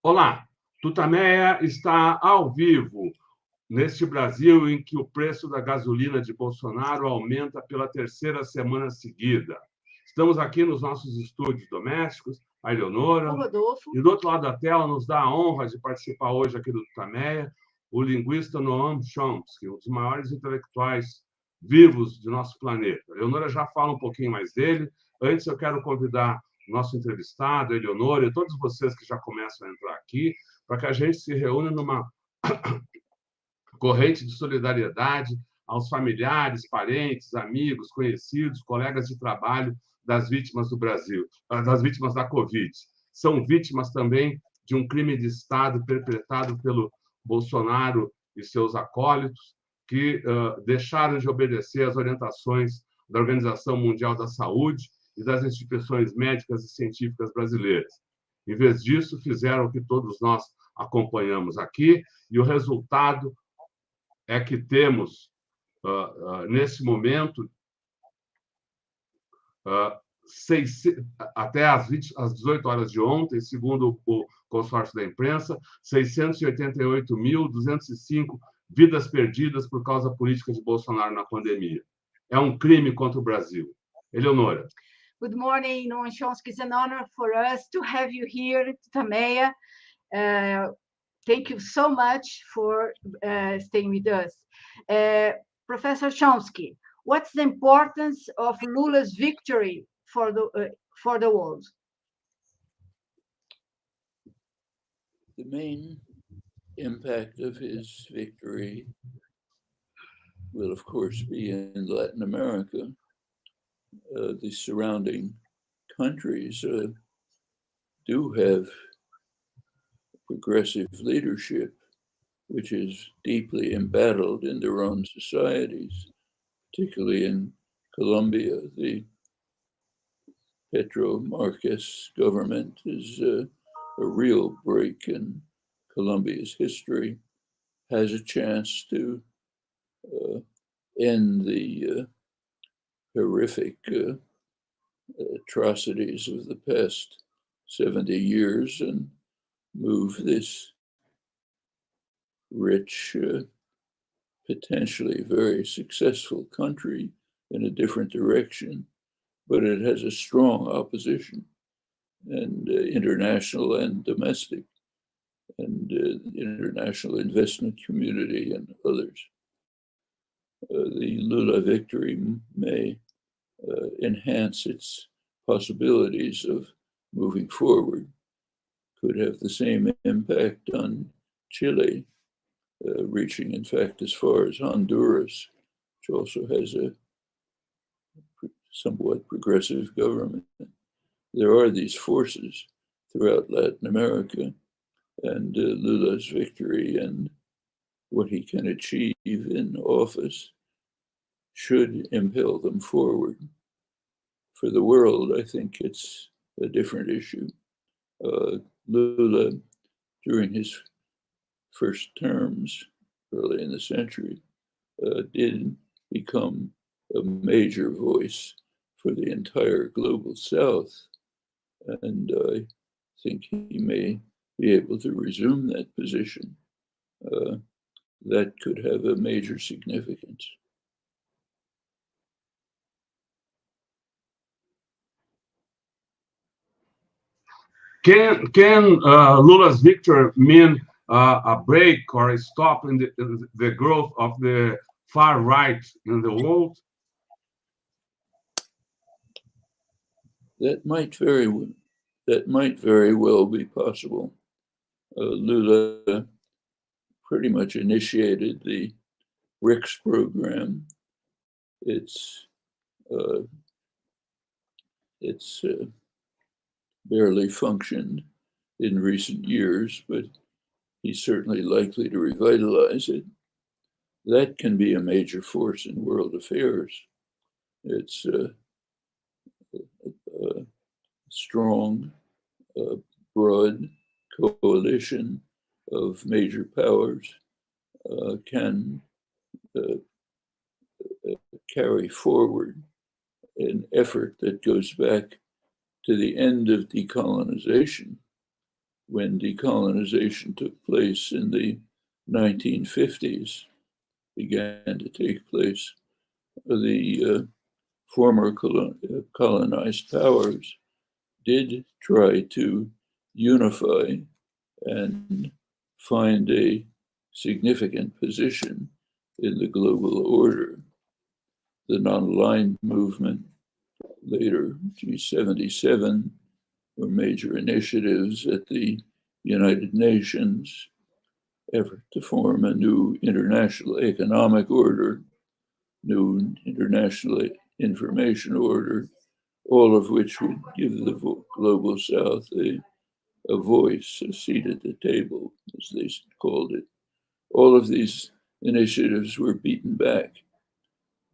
Olá, TUTAMÉIA está ao vivo neste Brasil em que o preço da gasolina de Bolsonaro aumenta pela terceira semana seguida. Estamos aqui nos nossos estúdios domésticos, a Eleonora, e do outro lado da tela nos dá a honra de participar hoje aqui do TUTAMÉIA o linguista Noam Chomsky, um dos maiores intelectuais vivos do nosso planeta. A Eleonora já fala um pouquinho mais dele. Antes, eu quero convidar o nosso entrevistado, a Eleonora, e todos vocês que já começam a entrar aqui, para que a gente se reúna numa corrente de solidariedade aos familiares, parentes, amigos, conhecidos, colegas de trabalho das vítimas do Brasil, das vítimas da Covid. São vítimas também de um crime de Estado perpetrado pelo Bolsonaro e seus acólitos, que deixaram de obedecer às orientações da Organização Mundial da Saúde e das instituições médicas e científicas brasileiras. Em vez disso, fizeram o que todos nós acompanhamos aqui, e o resultado é que temos, nesse momento, até às 18 horas de ontem, segundo o consórcio da imprensa, 688.205 vidas perdidas por causa política de Bolsonaro na pandemia. É um crime contra o Brasil. Eleonora. Good morning, Noam Chomsky. It's an honor for us to have you here at TUTAMÉIA. Thank you so much for staying with us. Professor Chomsky, what's the importance of Lula's victory for the world? The main impact of his victory will, of course, be in Latin America. The surrounding countries do have progressive leadership, which is deeply embattled in their own societies, particularly in Colombia. The Petro Marquez government is a real break in Colombia's history, has a chance to end the horrific atrocities of the past 70 years and move this rich, potentially very successful country in a different direction, but it has a strong opposition, and international and domestic, and international investment community and others. The Lula victory may enhance its possibilities of moving forward, could have the same impact on Chile, reaching, in fact, as far as Honduras, which also has a somewhat progressive government. There are these forces throughout Latin America, and Lula's victory and what he can achieve in office should impel them forward. For the world, I think it's a different issue. Lula, during his first terms early in the century, did become a major voice for the entire global South. And I think he may be able to resume that position. That could have a major significance. Can Lula's victory mean a break or a stop in the growth of the far right in the world? That might very well be possible. Lula pretty much initiated the BRICS program. It's barely functioned in recent years, but he's certainly likely to revitalize it. That can be a major force in world affairs. It's a strong, broad coalition of major powers can carry forward an effort that goes back to the end of decolonization when decolonization took place in the 1950s, began to take place, the former colonized powers did try to unify and find a significant position in the global order. The non-aligned movement, later G77, were major initiatives at the United Nations, effort to form a new international economic order, new international information order, all of which would give the global South a voice, a seat at the table, as they called it. All of these initiatives were beaten back.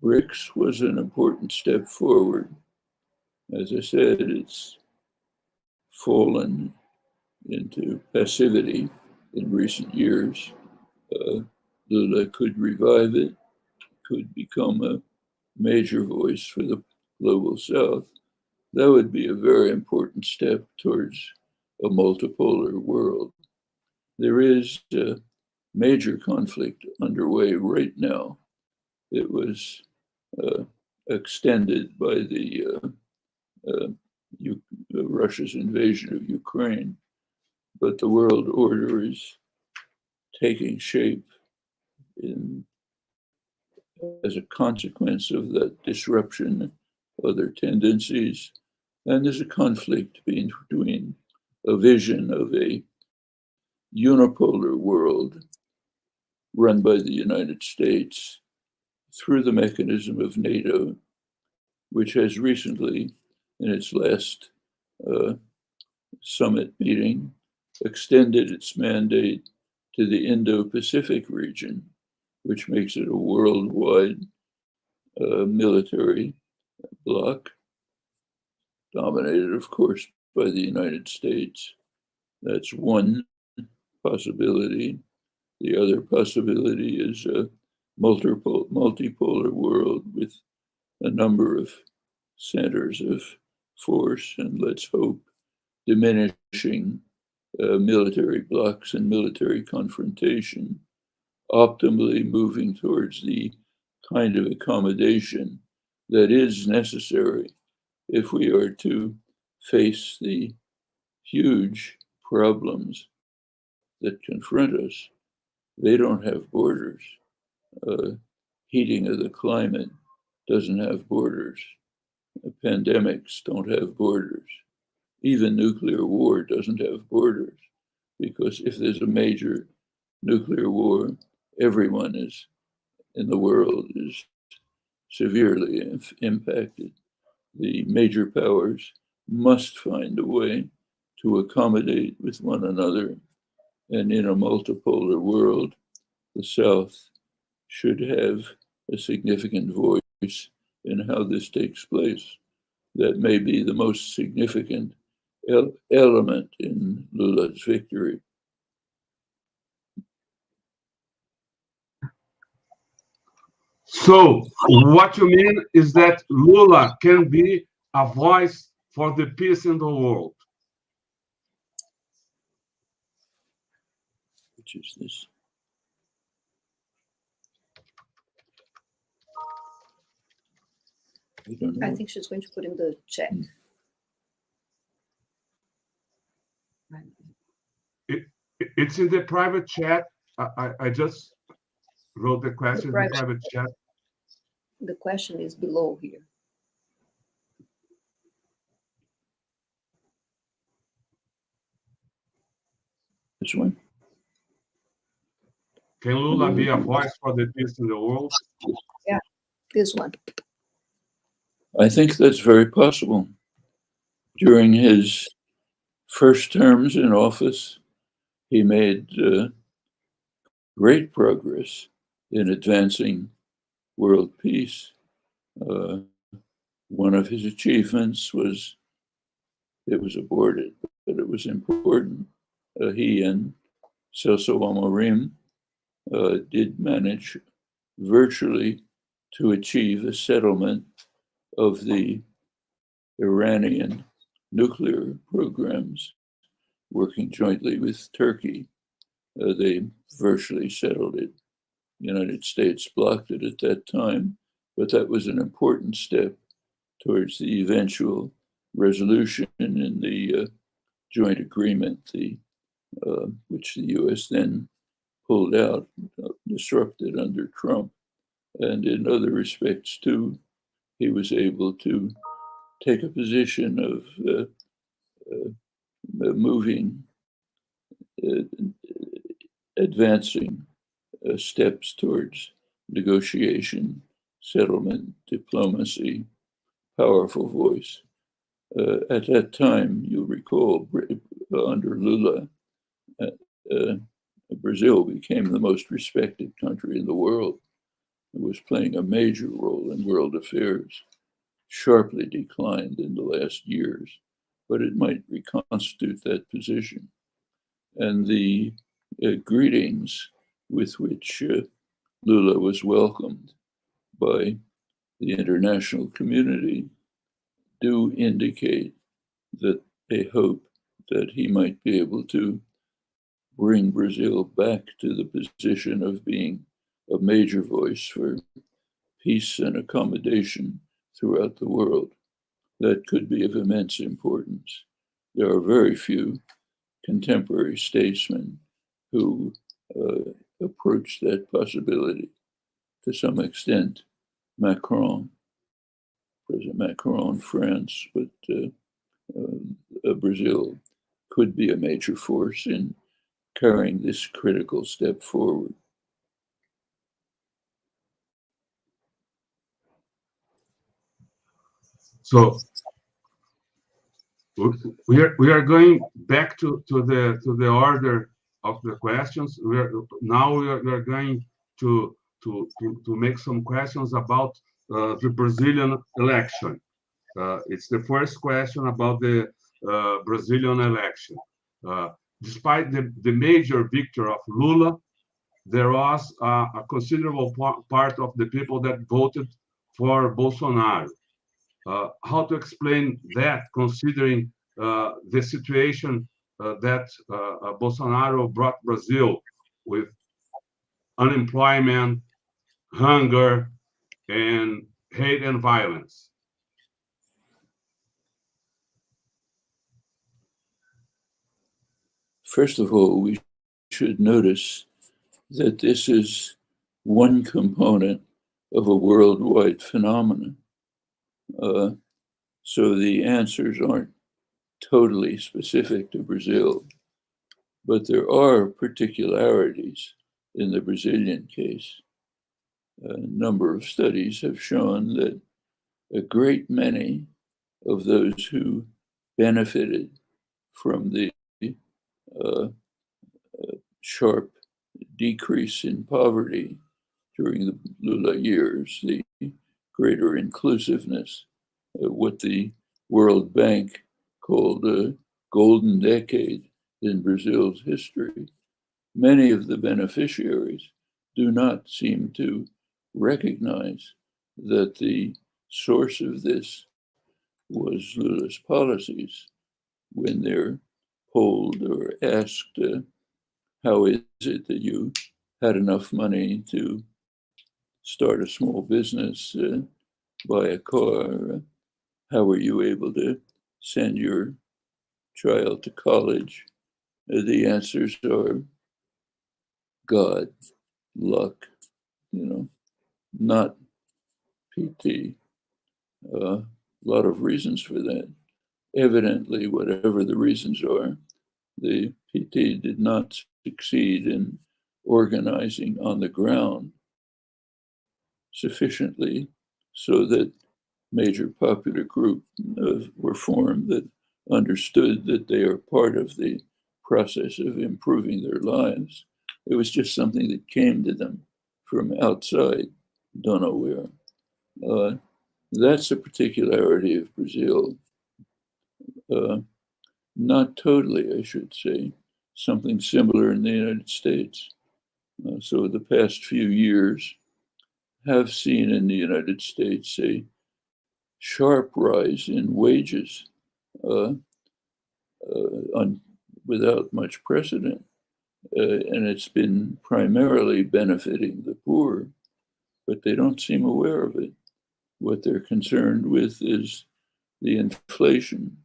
BRICS was an important step forward. As I said, it's fallen into passivity in recent years. Lula could revive it, could become a major voice for the global South. That would be a very important step towards a multipolar world. There is a major conflict underway right now. It was extended by Russia's invasion of Ukraine, but the world order is taking shape as a consequence of that disruption, other tendencies, and there's a conflict between a vision of a unipolar world run by the United States through the mechanism of NATO, which has recently, in its last summit meeting, extended its mandate to the Indo-Pacific region, which makes it a worldwide military bloc, dominated, of course, by the United States. That's one possibility. The other possibility is a multipolar world with a number of centers of force, and let's hope diminishing military blocs and military confrontation, optimally moving towards the kind of accommodation that is necessary if we are to face the huge problems that confront us. They don't have borders. Heating of the climate doesn't have borders. Pandemics don't have borders. Even nuclear war doesn't have borders, because if there's a major nuclear war, everyone in the world is severely impacted. The major powers must find a way to accommodate with one another. And in a multipolar world, the South should have a significant voice in how this takes place. That may be the most significant element in Lula's victory. So what you mean is that Lula can be a voice for the peace in the world. Which is this? I don't know. I think she's going to put in the chat. It's in the private chat. I just wrote the question in the private chat. The question is below here. This one? Can Lula be a voice for the peace in the world? Yeah, this one. I think that's very possible. During his first terms in office, he made great progress in advancing world peace. One of his achievements was, it was aborted, but it was important. He and Celso Amorim did manage virtually to achieve a settlement of the Iranian nuclear programs working jointly with Turkey. They virtually settled it. The United States blocked it at that time, but that was an important step towards the eventual resolution in the joint agreement, which the US then pulled out, disrupted under Trump. And in other respects, too, he was able to take a position of moving, advancing steps towards negotiation, settlement, diplomacy, powerful voice. At that time, you'll recall, under Lula, Brazil became the most respected country in the world. It was playing a major role in world affairs, sharply declined in the last years, but it might reconstitute that position. And the greetings with which Lula was welcomed by the international community do indicate that they hope that he might be able to bring Brazil back to the position of being a major voice for peace and accommodation throughout the world. That could be of immense importance. There are very few contemporary statesmen who approach that possibility. To some extent, President Macron, France, but Brazil could be a major force in carrying this critical step forward. So we are going back to the order of the questions. We are going to make some questions about the Brazilian election. It's the first question about the Brazilian election. Despite the major victory of Lula, there was a considerable part of the people that voted for Bolsonaro. How to explain that, considering the situation that Bolsonaro brought Brazil with unemployment, hunger, and hate and violence? First of all, we should notice that this is one component of a worldwide phenomenon. So the answers aren't totally specific to Brazil, but there are particularities in the Brazilian case. A number of studies have shown that a great many of those who benefited from the sharp decrease in poverty during the Lula years, the greater inclusiveness, what the World Bank called a golden decade in Brazil's history, many of the beneficiaries do not seem to recognize that the source of this was Lula's policies. When they're polled or asked, how is it that you had enough money to start a small business, buy a car? How were you able to send your child to college? The answers are God, luck, not PT. A lot of reasons for that. Evidently, whatever the reasons are, the PT did not succeed in organizing on the ground sufficiently so that major popular group were formed that understood that they are part of the process of improving their lives. It was just something that came to them from outside, don't know where. That's a particularity of Brazil. Not totally, I should say. Something similar in the United States. So the past few years have seen in the United States a sharp rise in wages without much precedent. And it's been primarily benefiting the poor, but they don't seem aware of it. What they're concerned with is the inflation.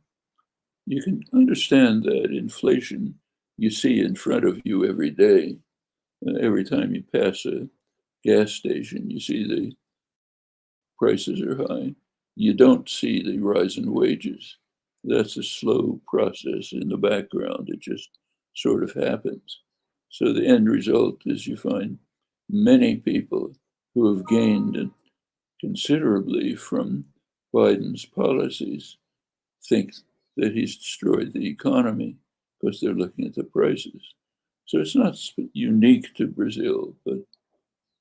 You can understand that inflation you see in front of you every day. Every time you pass a gas station, you see the prices are high. You don't see the rise in wages. That's a slow process in the background. It just sort of happens. So the end result is you find many people who have gained considerably from Biden's policies think that he's destroyed the economy because they're looking at the prices. So it's not unique to Brazil, but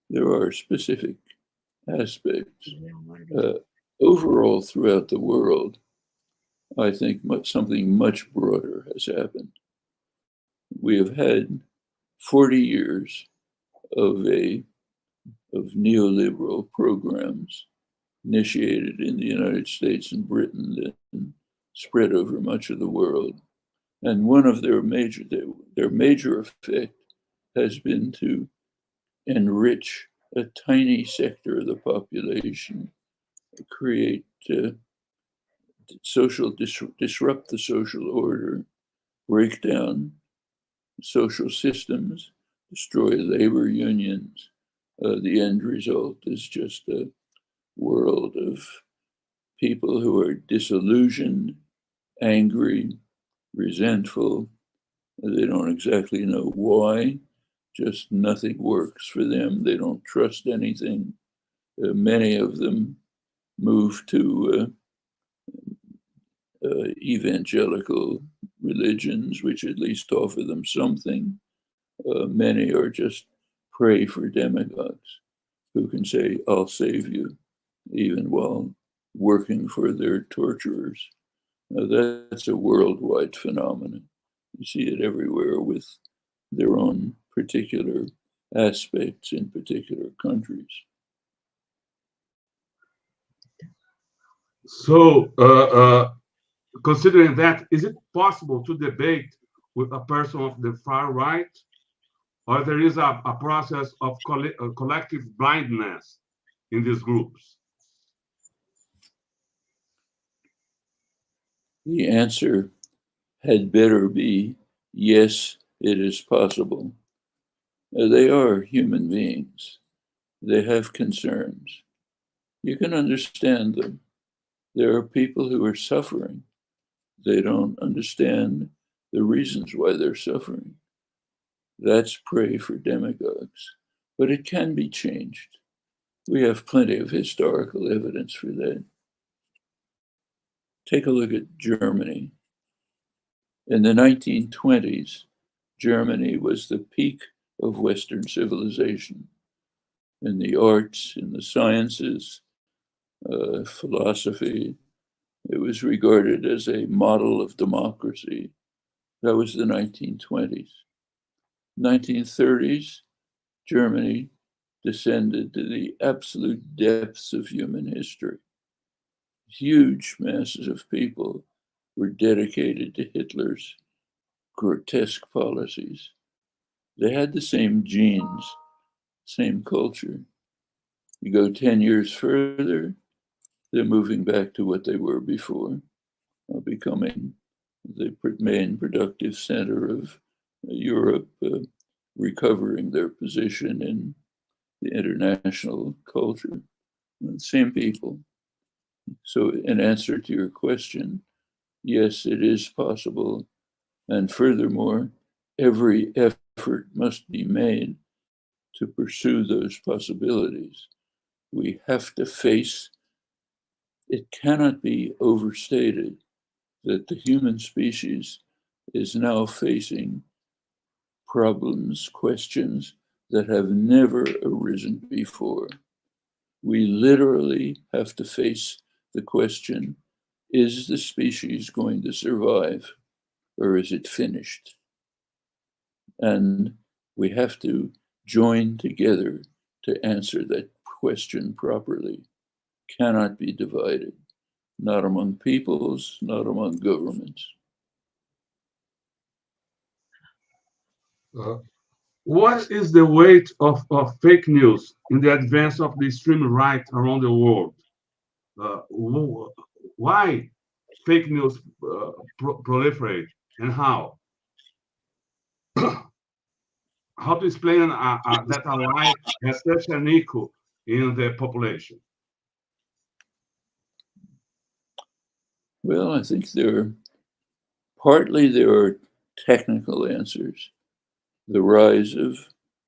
there are specific aspects. Overall, throughout the world, I think something much broader has happened. We have had 40 years of neoliberal programs initiated in the United States and Britain and spread over much of the world. And one of their major effect has been to enrich a tiny sector of the population, create disrupt the social order, break down social systems, destroy labor unions. The end result is just a world of people who are disillusioned, angry, resentful. They don't exactly know why, just nothing works for them. They don't trust anything. Many of them move to evangelical religions, which at least offer them something. Many are just pray for demagogues who can say, I'll save you, even while working for their torturers. That's a worldwide phenomenon. You see it everywhere with their own particular aspects in particular countries. So, considering that, is it possible to debate with a person of the far right, or there is a process of collective blindness in these groups? The answer had better be yes, it is possible. They are human beings. They have concerns. You can understand them. There are people who are suffering. They don't understand the reasons why they're suffering. That's pray for demagogues. But it can be changed. We have plenty of historical evidence for that. Take a look at Germany. In the 1920s, Germany was the peak of Western civilization in the arts, in the sciences, philosophy. It was regarded as a model of democracy. That was the 1920s. 1930s, Germany descended to the absolute depths of human history. Huge masses of people were dedicated to Hitler's grotesque policies. They had the same genes, same culture. You go 10 years further, they're moving back to what they were before, becoming the main productive center of Europe, recovering their position in the international culture. Same people. So in answer to your question, yes, it is possible. And furthermore, every effort must be made to pursue those possibilities. We have to face, it cannot be overstated that the human species is now facing problems, questions that have never arisen before. We literally have to face the question, is the species going to survive or is it finished? And we have to join together to answer that question properly. Cannot be divided, not among peoples, not among governments. What is the weight of fake news in the advance of the extreme right around the world? Why fake news proliferate and how? How to explain that a lie has such an echo in the population? Well, I think partly there are technical answers. The rise of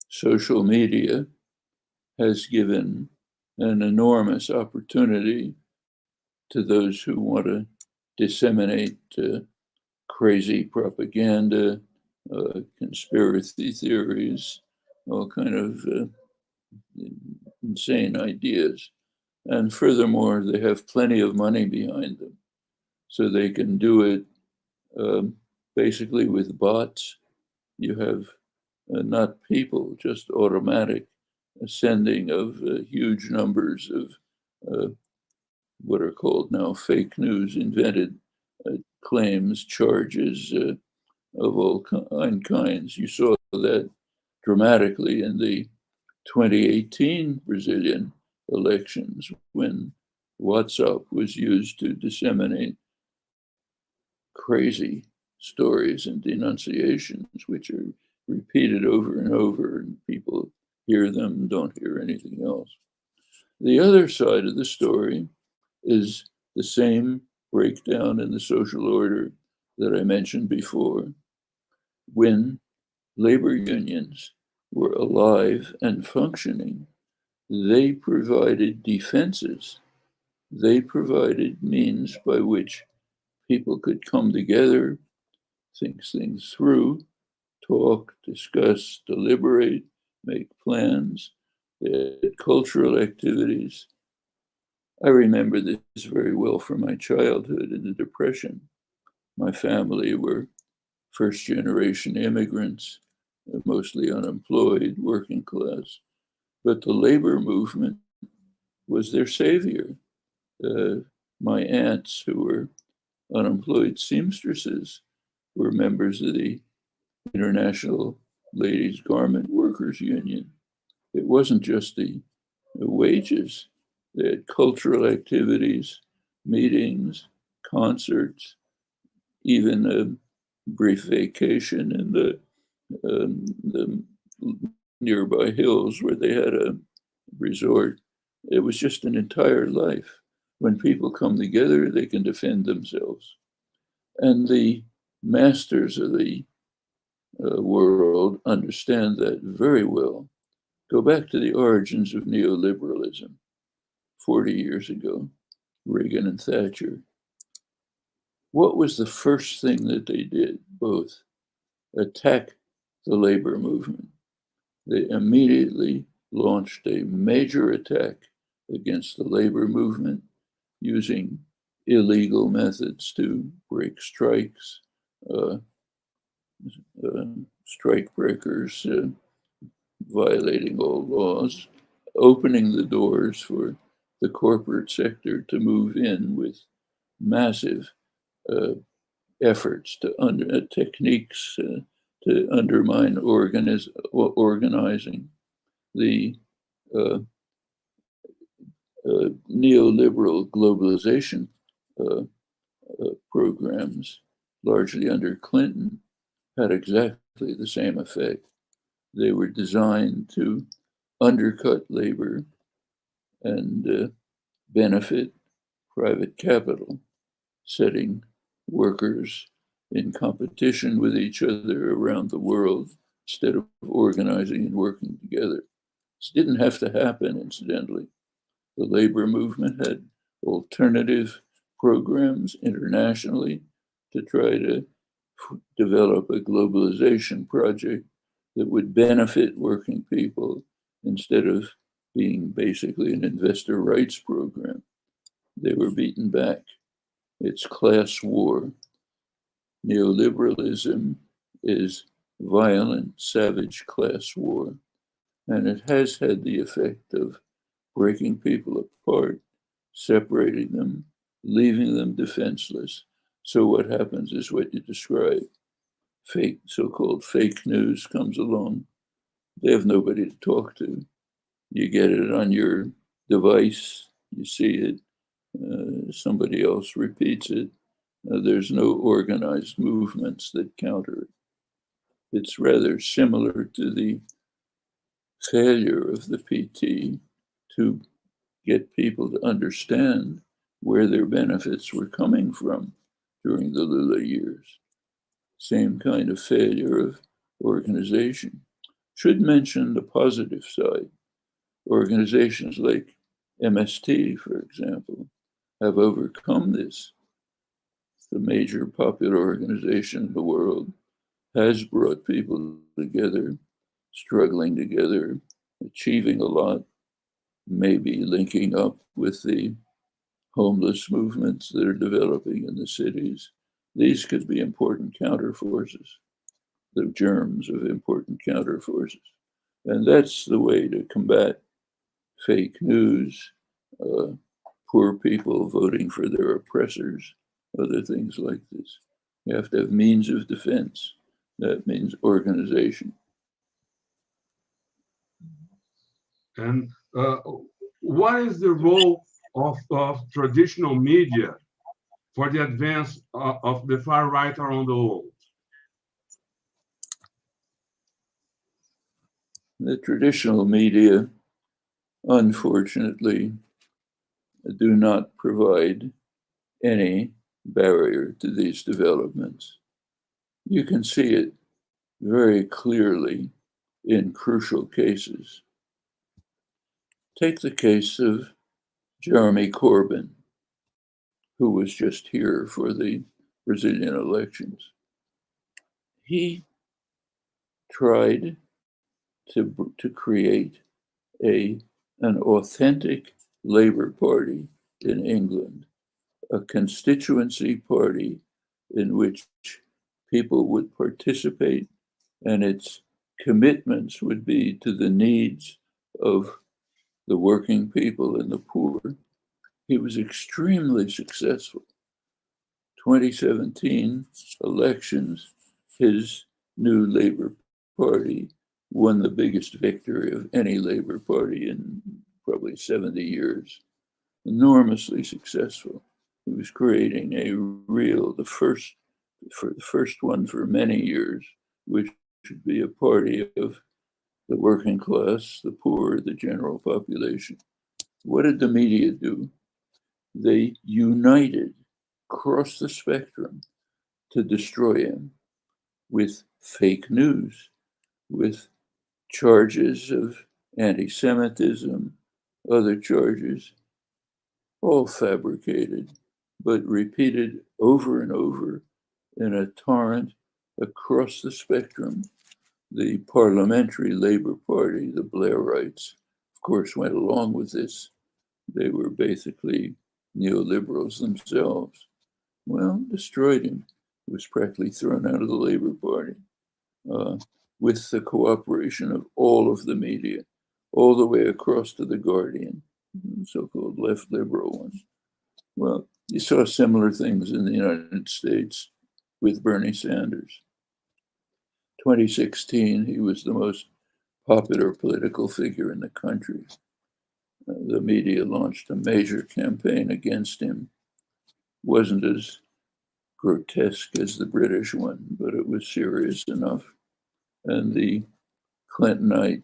social media has given an enormous opportunity to those who want to disseminate crazy propaganda, conspiracy theories, all kind of insane ideas. And furthermore, they have plenty of money behind them. So they can do it basically with bots. You have not people, just automatic sending of huge numbers of what are called now fake news, invented claims, charges of all kinds. You saw that dramatically in the 2018 Brazilian elections when WhatsApp was used to disseminate crazy stories and denunciations, which are repeated over and over, and people hear them and don't hear anything else. The other side of the story is the same breakdown in the social order that I mentioned before. When labor unions were alive and functioning, they provided defenses. They provided means by which people could come together, think things through, talk, discuss, deliberate, make plans. They had cultural activities. I remember this very well from my childhood in the Depression. My family were first generation immigrants, mostly unemployed, working class. But the labor movement was their savior. My aunts, who were unemployed seamstresses, were members of the International Ladies Garment Workers Union. It wasn't just the wages. They had cultural activities, meetings, concerts, even a brief vacation in the nearby hills where they had a resort. It was just an entire life. When people come together, they can defend themselves. And the masters of the world understand that very well. Go back to the origins of neoliberalism 40 years ago, Reagan and Thatcher. What was the first thing that they did? Both attack the labor movement. They immediately launched a major attack against the labor movement using illegal methods to break strikes, strike breakers, violating all laws, opening the doors for the corporate sector to move in with massive efforts to techniques to undermine organizing. The neoliberal globalization programs, largely under Clinton, had exactly the same effect. They were designed to undercut labor and benefit private capital, setting workers in competition with each other around the world instead of organizing and working together. This didn't have to happen, incidentally. The labor movement had alternative programs internationally to try to develop a globalization project that would benefit working people instead of being basically an investor rights program. They were beaten back. It's class war. Neoliberalism is violent, savage class war. And it has had the effect of breaking people apart, separating them, leaving them defenseless. So what happens is what you described. so-called fake news comes along, they have nobody to talk to. You get it on your device, you see it, somebody else repeats it. There's no organized movements that counter it. It's rather similar to the failure of the PT to get people to understand where their benefits were coming from during the Lula years. Same kind of failure of organization. Should mention the positive side. Organizations like MST, for example, have overcome this. The major popular organization in the world has brought people together, struggling together, achieving a lot, maybe linking up with the homeless movements that are developing in the cities. These could be important counterforces, the germs of important counterforces. And that's the way to combat fake news, poor people voting for their oppressors, other things like this. You have to have means of defense. That means organization. And what is the role of traditional media for the advance of the far right around the world? The traditional media, unfortunately, do not provide any barrier to these developments. You can see it very clearly in crucial cases. Take the case of Jeremy Corbyn, who was just here for the Brazilian elections. He tried to create an authentic Labour Party in England, a constituency party in which people would participate and its commitments would be to the needs of the working people and the poor. He was extremely successful. 2017 elections, his new Labour Party won the biggest victory of any Labour Party in probably 70 years. Enormously successful. He was creating the first one for many years, which should be a party of the working class, the poor, the general population. What did the media do? They united across the spectrum to destroy him with fake news, with charges of anti-Semitism, other charges, all fabricated, but repeated over and over in a torrent across the spectrum. The Parliamentary Labour Party, the Blairites, of course, went along with this. They were basically neoliberals themselves. Well, destroyed him. He was practically thrown out of the Labour Party with the cooperation of all of the media, all the way across to the Guardian, so-called left liberal one. Well, you saw similar things in the United States with Bernie Sanders. 2016, he was the most popular political figure in the country. The media launched a major campaign against him. Wasn't as grotesque as the British one, but it was serious enough. And the Clintonite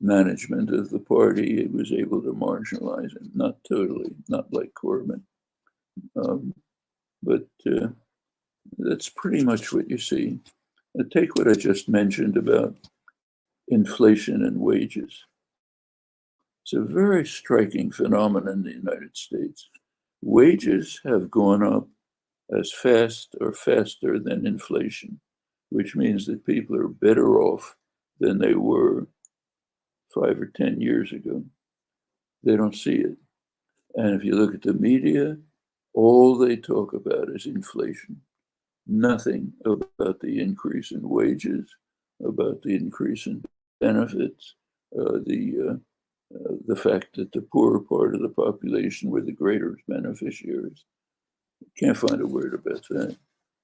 management of the party, it was able to marginalize him, not totally, not like Corbyn. But that's pretty much what you see. Take what I just mentioned about inflation and wages. It's a very striking phenomenon in the United States. Wages have gone up as fast or faster than inflation, which means that people are better off than they were 5 or 10 years ago. They don't see it. And if you look at the media, all they talk about is inflation. Nothing about the increase in wages, about the increase in benefits, the fact that the poorer part of the population were the greater beneficiaries. Can't find a word about that.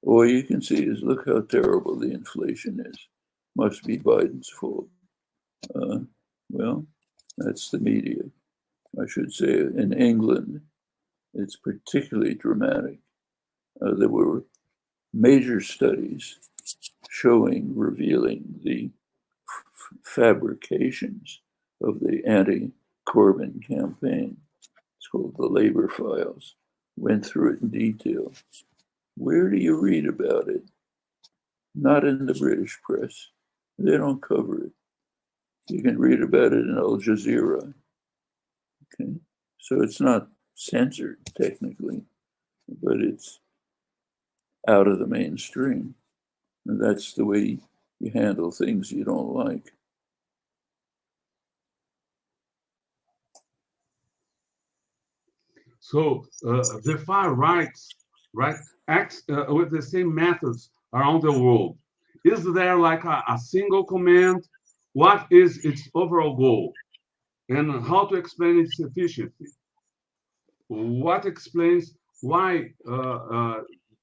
All you can see is, look how terrible the inflation is. Must be Biden's fault. Well, that's the media. I should say in England, it's particularly dramatic. There were major studies revealing the fabrications of the anti-Corbyn campaign. It's called the Labor Files. Went through it in detail. Where do you read about it? Not in the British press. They don't cover it. You can read about it in Al Jazeera. Okay, so it's not censored technically, but it's out of the mainstream. And that's the way you handle things you don't like. So the far right acts with the same methods around the world. Is there like a single command? What is its overall goal? And how to explain its efficiency? What explains why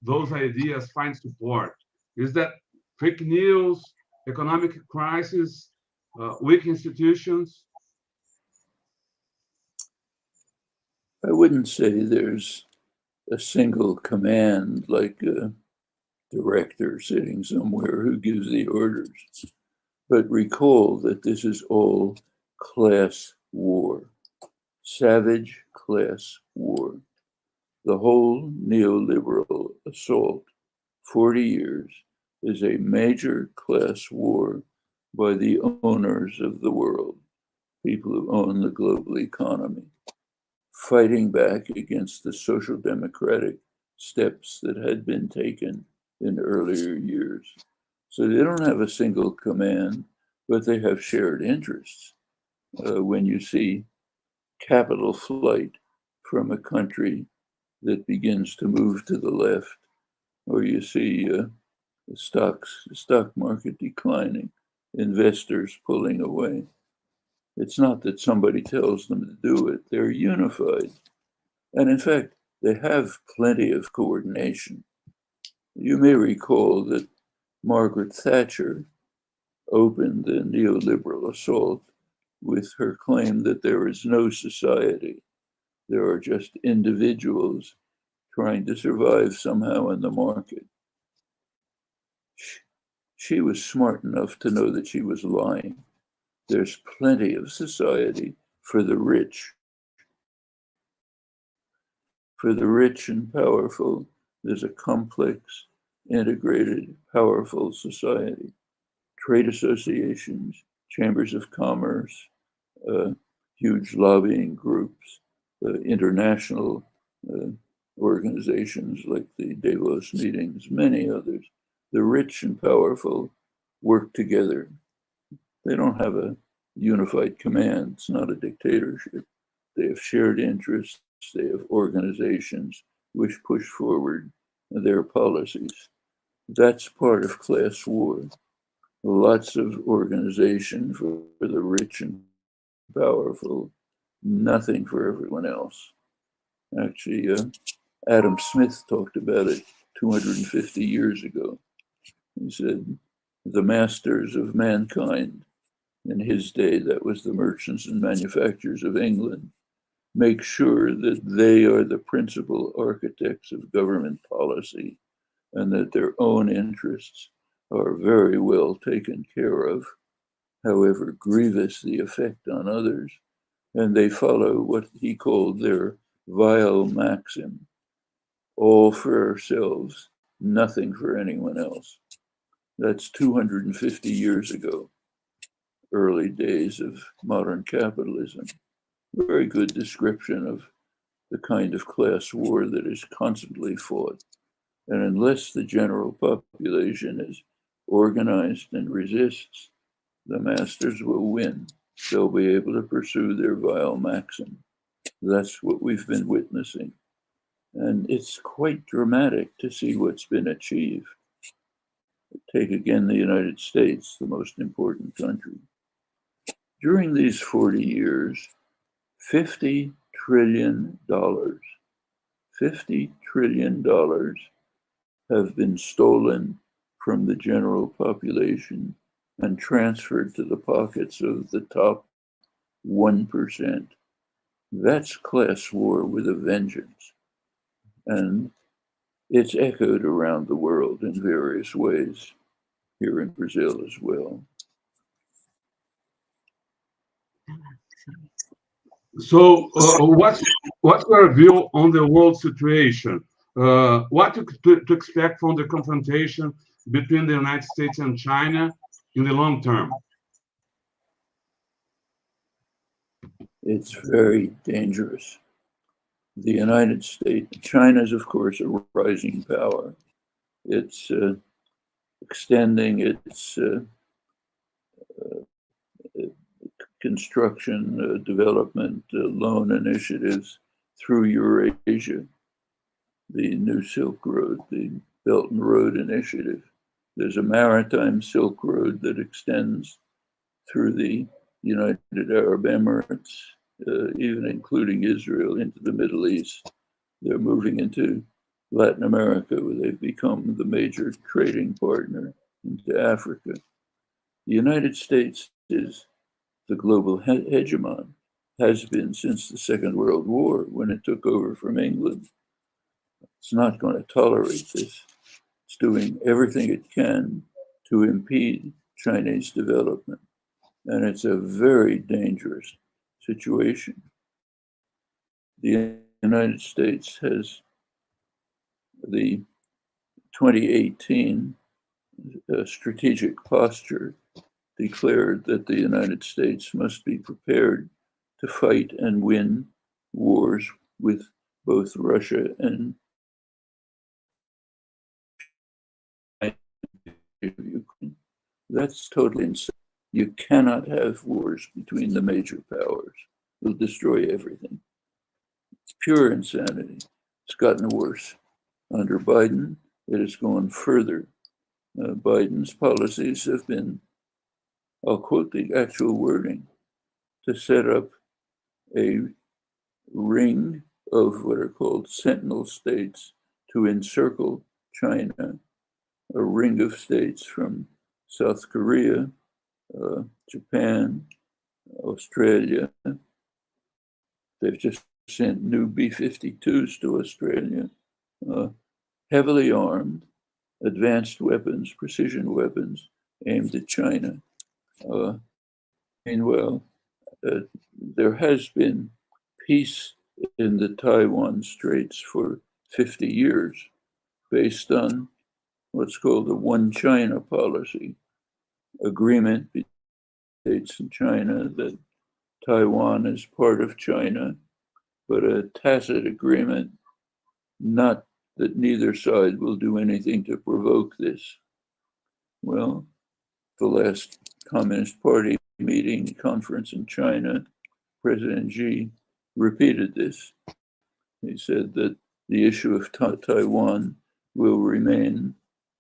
those ideas find support? Is that fake news, economic crisis, weak institutions? I wouldn't say there's a single command like a director sitting somewhere who gives the orders. But recall that this is all class war, savage class war. The whole neoliberal assault, 40 years, is a major class war by the owners of the world, people who own the global economy, fighting back against the social democratic steps that had been taken in earlier years. So they don't have a single command, but they have shared interests. When you see capital flight from a country that begins to move to the left, or you see the stock market declining, investors pulling away. It's not that somebody tells them to do it, they're unified. And in fact, they have plenty of coordination. You may recall that Margaret Thatcher opened the neoliberal assault with her claim that there is no society. There are just individuals trying to survive somehow in the market. She was smart enough to know that she was lying. There's plenty of society for the rich. For the rich and powerful, there's a complex, integrated, powerful society. Trade associations, chambers of commerce, huge lobbying groups, international organizations like the Davos meetings, many others. The rich and powerful work together. They don't have a unified command. It's not a dictatorship. They have shared interests. They have organizations which push forward their policies. That's part of class war. Lots of organization for the rich and powerful, nothing for everyone else. Actually, Adam Smith talked about it 250 years ago. He said, the masters of mankind, in his day, that was the merchants and manufacturers of England, make sure that they are the principal architects of government policy and that their own interests are very well taken care of, however grievous the effect on others. And they follow what he called their vile maxim, all for ourselves, nothing for anyone else. That's 250 years ago, early days of modern capitalism. Very good description of the kind of class war that is constantly fought. And unless the general population is organized and resists, the masters will win. They'll be able to pursue their vile maxim. That's what we've been witnessing. And it's quite dramatic to see what's been achieved. Take again the United States, the most important country. During these 40 years, $50 trillion have been stolen from the general population and transferred to the pockets of the top 1%. That's class war with a vengeance. And it's echoed around the world in various ways, here in Brazil as well. So, what's your view on the world situation? What to expect from the confrontation between the United States and China in the long term? It's very dangerous. The United States, China is, of course, a rising power. It's extending its construction, development, loan initiatives through Eurasia, the New Silk Road, the Belt and Road Initiative. There's a maritime Silk Road that extends through the United Arab Emirates, even including Israel, into the Middle East. They're moving into Latin America, where they've become the major trading partner, into Africa. The United States is the global hegemon, has been since the Second World War when it took over from England. It's not going to tolerate this. It's doing everything it can to impede Chinese development. And it's a very dangerous situation. The United States has the 2018 strategic posture declared that the United States must be prepared to fight and win wars with both Russia and Ukraine. That's totally insane. You cannot have wars between the major powers. It'll destroy everything. It's pure insanity. It's gotten worse. Under Biden, it has gone further. Biden's policies have been, I'll quote the actual wording, to set up a ring of what are called sentinel states to encircle China, a ring of states from South Korea, Japan, Australia. They've just sent new B-52s to Australia, heavily armed, advanced weapons, precision weapons aimed at China. Meanwhile, there has been peace in the Taiwan Straits for 50 years based on what's called the One China policy, agreement between the States and China that Taiwan is part of China, but a tacit agreement not that neither side will do anything to provoke this. Well, the last Communist Party meeting conference in China, President Xi repeated this. He said that the issue of Taiwan will remain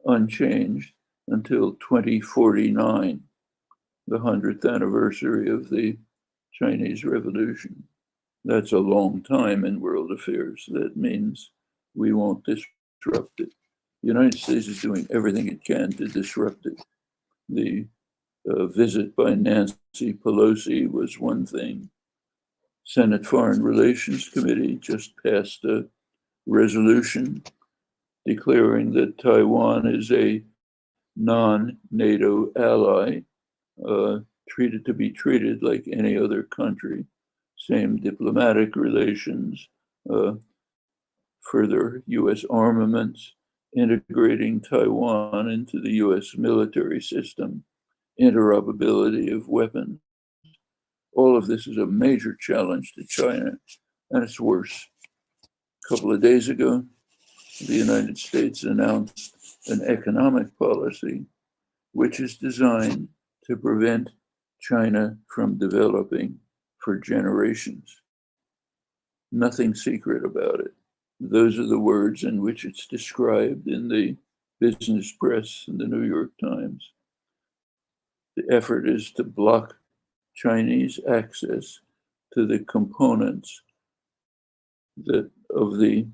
unchanged until 2049, the 100th anniversary of the Chinese Revolution. That's a long time in world affairs. That means we won't disrupt it. The United States is doing everything it can to disrupt it. The visit by Nancy Pelosi was one thing. Senate Foreign Relations Committee just passed a resolution declaring that Taiwan is a non-NATO ally, treated to be treated like any other country. Same diplomatic relations, further US armaments, integrating Taiwan into the US military system, interoperability of weapons. All of this is a major challenge to China, and it's worse. A couple of days ago, the United States announced an economic policy which is designed to prevent China from developing for generations. Nothing secret about it. Those are the words in which it's described in the business press and the New York Times. The effort is to block Chinese access to the components that of the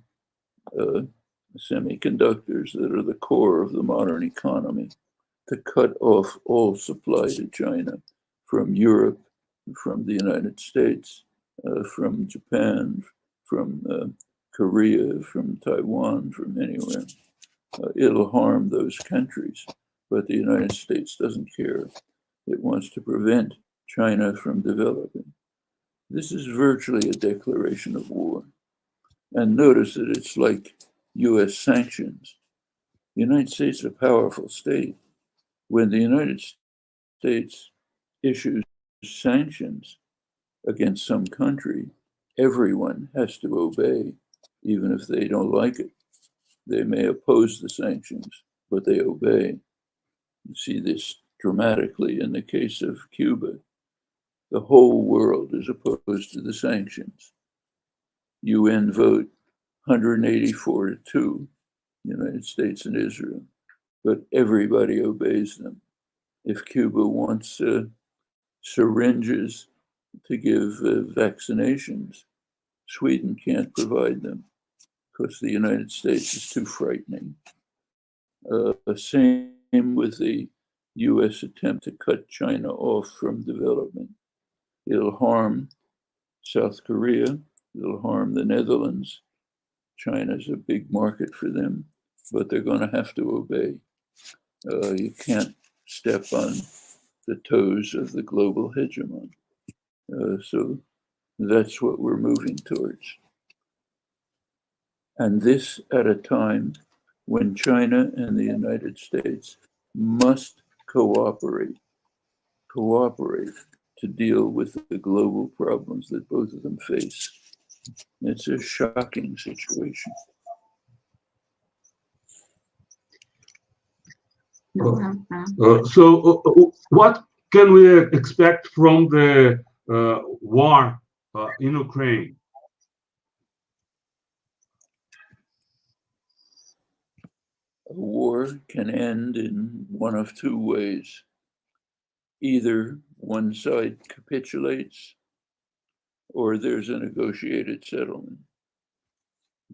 semiconductors that are the core of the modern economy, to cut off all supply to China from Europe, from the United States, from Japan, from Korea, from Taiwan, from anywhere. It'll harm those countries, but the United States doesn't care. It wants to prevent China from developing. This is virtually a declaration of war. And notice that it's like US sanctions. The United States is a powerful state. When the United States issues sanctions against some country, everyone has to obey, even if they don't like it. They may oppose the sanctions, but they obey. You see this dramatically in the case of Cuba. The whole world is opposed to the sanctions. UN vote 184 to 2, United States and Israel, but everybody obeys them. If Cuba wants syringes to give vaccinations, Sweden can't provide them because the United States is too frightening. Same with the US attempt to cut China off from development. It'll harm South Korea, it'll harm the Netherlands. China's a big market for them, but they're going to have to obey. You can't step on the toes of the global hegemon. So that's what we're moving towards. And this at a time when China and the United States must cooperate to deal with the global problems that both of them face. It's a shocking situation. So what can we expect from the war in Ukraine? A war can end in one of two ways. Either one side capitulates or there's a negotiated settlement.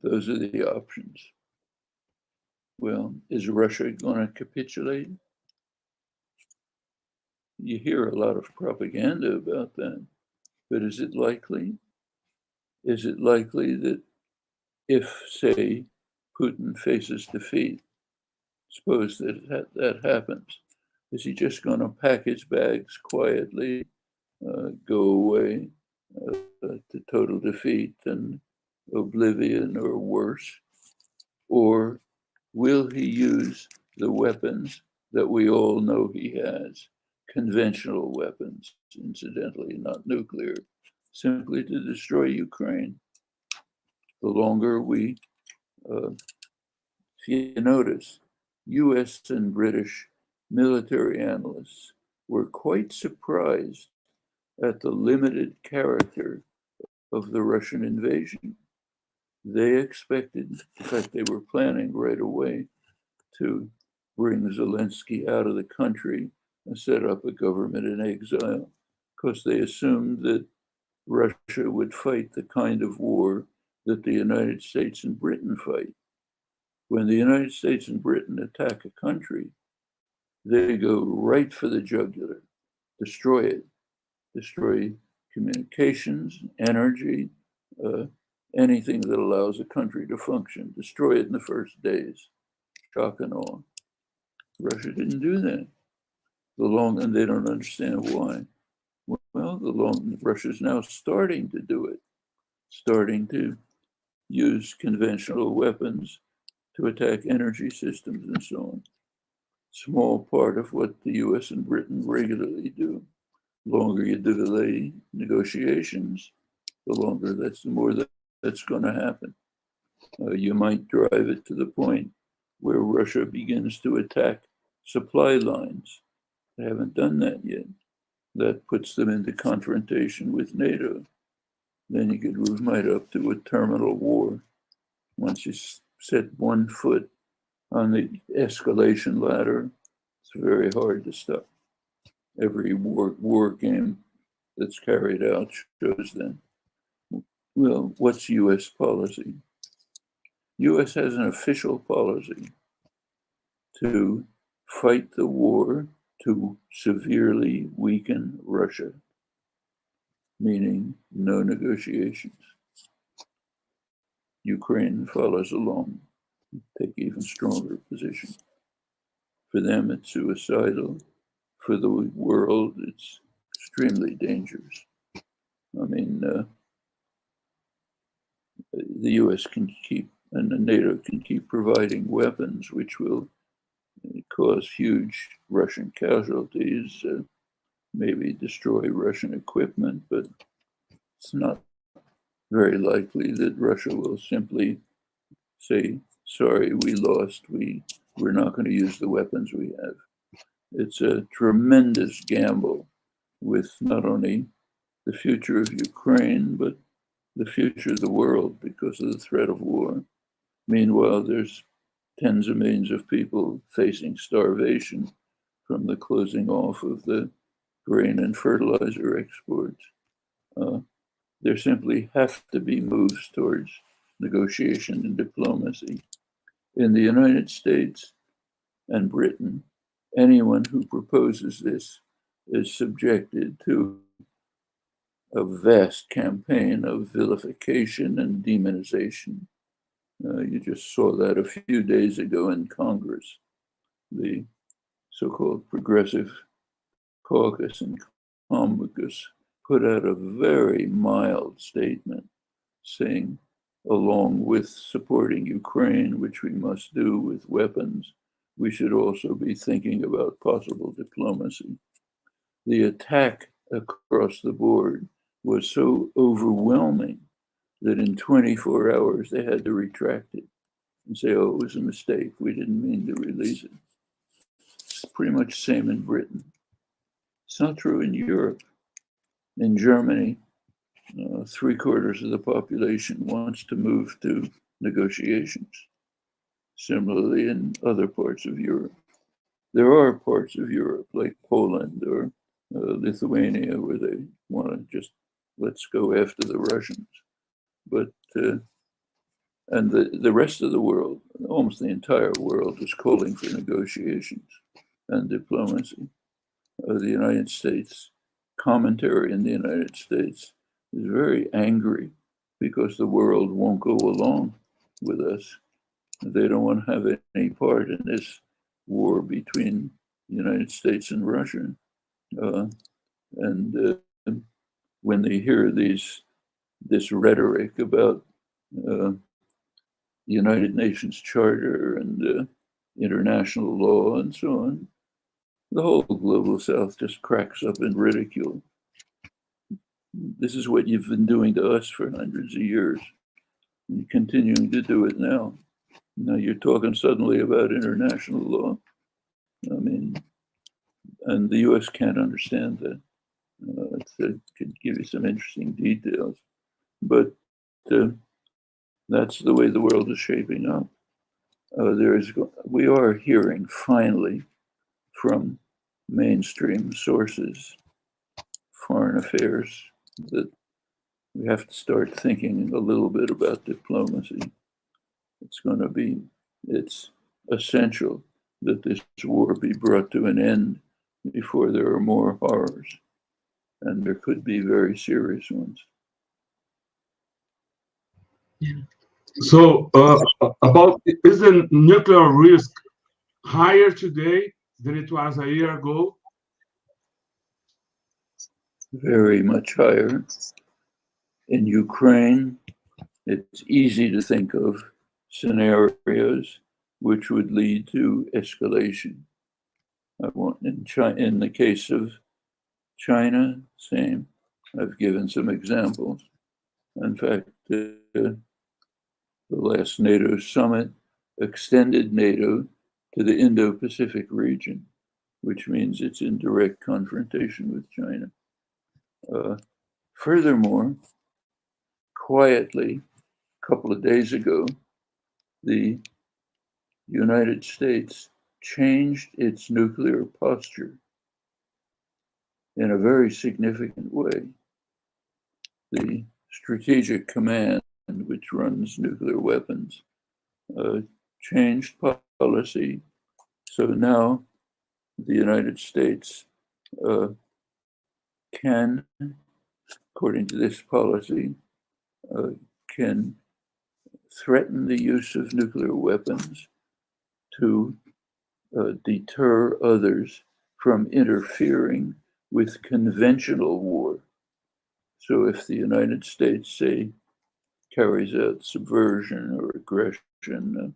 Those are the options. Well, is Russia going to capitulate? You hear a lot of propaganda about that, but is it likely? Is it likely that if, say, Putin faces defeat, suppose that happens, is he just going to pack his bags quietly, go away to total defeat and oblivion or worse? Or will he use the weapons that we all know he has, conventional weapons, incidentally, not nuclear, simply to destroy Ukraine? The longer we, if you notice, US and British military analysts were quite surprised at the limited character of the Russian invasion. They expected, in fact, they were planning right away to bring Zelensky out of the country and set up a government in exile, because they assumed that Russia would fight the kind of war that the United States and Britain fight. When the United States and Britain attack a country, they go right for the jugular, destroy it, destroy communications, energy, anything that allows a country to function, destroy it in the first days, shock and awe. Russia didn't do that. And they don't understand why. Well, Russia's now starting to do it, starting to use conventional weapons to attack energy systems and so on. Small part of what the US and Britain regularly do. The longer you delay negotiations, the more that's going to happen. You might drive it to the point where Russia begins to attack supply lines. They haven't done that yet. That puts them into confrontation with NATO. Then you could move right up to a terminal war. Once you set one foot on the escalation ladder, it's very hard to stop. Every war game that's carried out shows that. Well, what's US policy? U.S. has an official policy to fight the war to severely weaken Russia, meaning no negotiations. Ukraine follows along, take even stronger position. For them, it's suicidal. For the world, it's extremely dangerous. I mean, the US can keep, and the NATO can keep providing weapons which will cause huge Russian casualties, maybe destroy Russian equipment, but it's not very likely that Russia will simply say, sorry, we lost, we're not going to use the weapons we have. It's a tremendous gamble with not only the future of Ukraine, but the future of the world because of the threat of war. Meanwhile, there's tens of millions of people facing starvation from the closing off of the grain and fertilizer exports. There simply have to be moves towards negotiation and diplomacy. In the United States and Britain, anyone who proposes this is subjected to a vast campaign of vilification and demonization. You just saw that a few days ago in Congress. The so-called Progressive Caucus and Congress put out a very mild statement saying, along with supporting Ukraine, which we must do with weapons, we should also be thinking about possible diplomacy. The attack across the board was so overwhelming that in 24 hours they had to retract it and say, oh, it was a mistake. We didn't mean to release it. It's pretty much the same in Britain. It's not true in Europe. In Germany, 3/4 of the population wants to move to negotiations. Similarly, in other parts of Europe. There are parts of Europe like Poland or Lithuania where they want to just, let's go after the Russians. But, and the rest of the world, almost the entire world, is calling for negotiations and diplomacy. The United States, commentary in the United States is very angry because the world won't go along with us. They don't want to have any part in this war between the United States and Russia. When they hear this rhetoric about the United Nations Charter and international law and so on, the whole global South just cracks up in ridicule. This is what you've been doing to us for hundreds of years. You're continuing to do it now. Now you're talking suddenly about international law. I mean, and the US can't understand that. It could give you some interesting details, but that's the way the world is shaping up. We are hearing finally from mainstream sources, foreign affairs, that we have to start thinking a little bit about diplomacy. It's essential that this war be brought to an end before there are more horrors, and there could be very serious ones. So, is the nuclear risk higher today than it was a year ago? Very much higher. In Ukraine, it's easy to think of scenarios which would lead to escalation. In the case of China, same. I've given some examples. In fact, the last NATO summit extended NATO to the Indo-Pacific region, which means it's in direct confrontation with China. Furthermore, quietly, a couple of days ago, the United States changed its nuclear posture in a very significant way. The Strategic Command, which runs nuclear weapons, changed policy. So now the United States can, according to this policy, can threaten the use of nuclear weapons to deter others from interfering with conventional war. So if the United States, say, carries out subversion or aggression,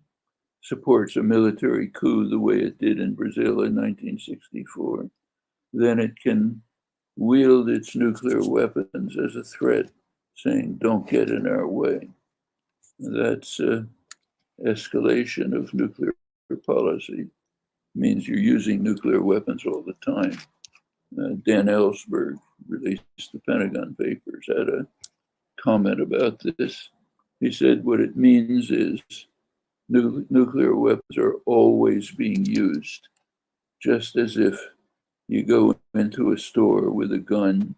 supports a military coup the way it did in Brazil in 1964, then it can wield its nuclear weapons as a threat, saying, don't get in our way. That's escalation of nuclear policy. Means you're using nuclear weapons all the time. Dan Ellsberg released the Pentagon Papers, had a comment about this. He said what it means is nuclear weapons are always being used, just as if you go into a store with a gun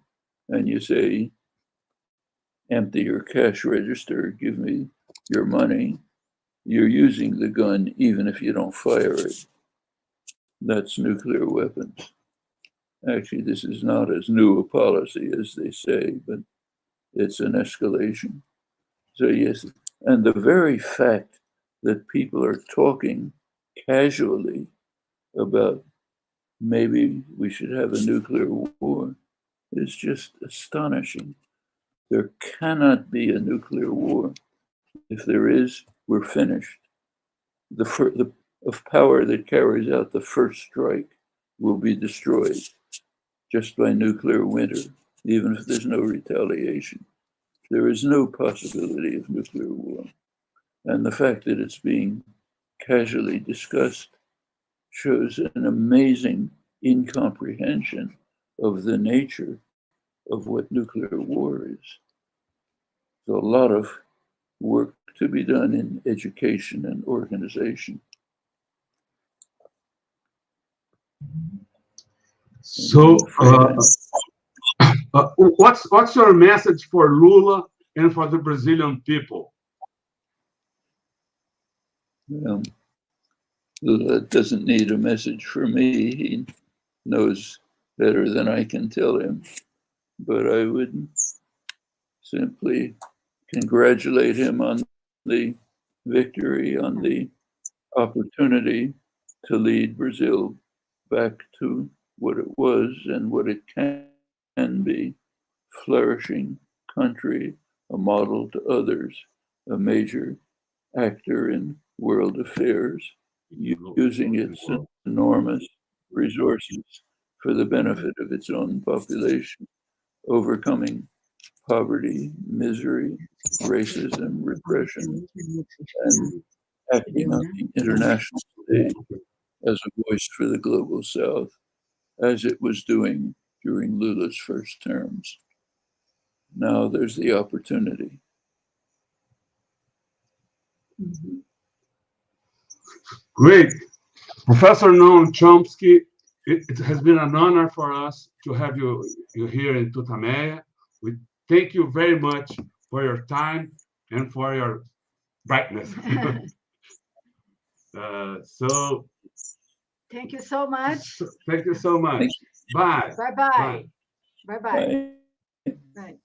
and you say, empty your cash register, give me your money. You're using the gun even if you don't fire it. That's nuclear weapons. Actually, this is not as new a policy as they say, but it's an escalation. So yes, and the very fact that people are talking casually about maybe we should have a nuclear war is just astonishing. There cannot be a nuclear war. If there is, we're finished. The power that carries out the first strike will be destroyed just by nuclear winter, even if there's no retaliation. There is no possibility of nuclear war. And the fact that it's being casually discussed shows an amazing incomprehension of the nature of what nuclear war is. There's a lot of work to be done in education and organization. So, what's your message for Lula and for the Brazilian people? Lula doesn't need a message for me. He knows better than I can tell him. But I would simply congratulate him on the victory, on the opportunity to lead Brazil back to what it was and what it can be, flourishing country, a model to others, a major actor in world affairs, using its enormous resources for the benefit of its own population, overcoming poverty, misery, racism, repression, and acting on the international stage as a voice for the global South, as it was doing during Lula's first terms. Now there's the opportunity. Great. Professor Noam Chomsky, it has been an honor for us to have you here in TUTAMÉIA. We thank you very much for your time and for your brightness. So thank you so much. Thank you so much. Bye. Bye-bye. Bye-bye. Bye. Bye.